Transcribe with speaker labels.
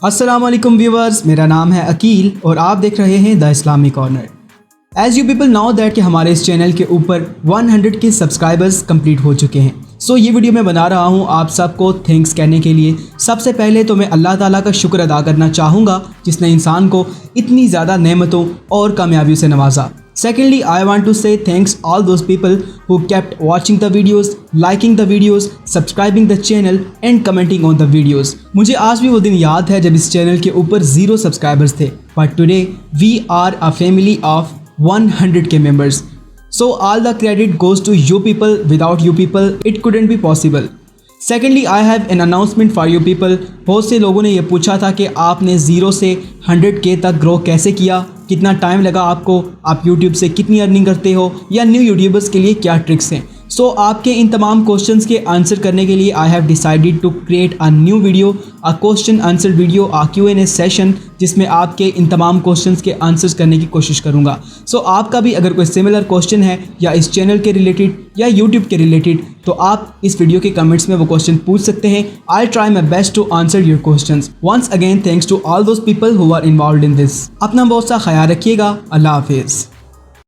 Speaker 1: अस्सलाम वालेकुम व्यूवर्स, मेरा नाम है अकील और आप देख रहे हैं the Islamic corner. As you people now that कि हमारे इस चैनल के ऊपर 100 के सब्सक्राइबर्स कंप्लीट हो चुके हैं। सो ये वीडियो मैं बना रहा हूँ आप सबको थैंक्स कहने के लिए। सबसे पहले तो मैं अल्लाह ताला का शुक्र अदा करना चाहूँगा जिसने इंसान को इतनी ज़्यादा नेमतों और कामयाबियों से नवाजा। Secondly, I want to say thanks all those people who kept watching the videos, liking the videos, subscribing the channel and commenting on the videos. मुझे आज भी वो दिन याद है जब इस चैनल के ऊपर 0 सब्सक्राइबर्स थे, but today we are a family of 100k members. So all the credit goes to you people. Without you people, it couldn't be possible. Secondly I have an announcement for you people. बहुत से लोगों ने ये पूछा था कि आपने 0 से 100k तक ग्रो कैसे किया, कितना टाइम लगा आपको, आप यूट्यूब से कितनी अर्निंग करते हो या न्यू यूट्यूबर्स के लिए क्या ट्रिक्स हैं। सो आपके इन तमाम क्वेश्चंस के आंसर करने के लिए I have decided to create a new video, a question answer video, a Q&A session जिसमें आपके इन तमाम क्वेश्चंस के आंसर्स करने की कोशिश करूंगा। सो आपका भी अगर कोई सिमिलर क्वेश्चन है या इस चैनल के रिलेटेड या यूट्यूब के रिलेटेड तो आप इस वीडियो के कमेंट्स में वो क्वेश्चन पूछ सकते हैं। I try my best to answer your questions. Once again thanks to all those people who are involved in this. अपना बहुत सा ख्याल रखिएगा। अल्लाह हाफिज़।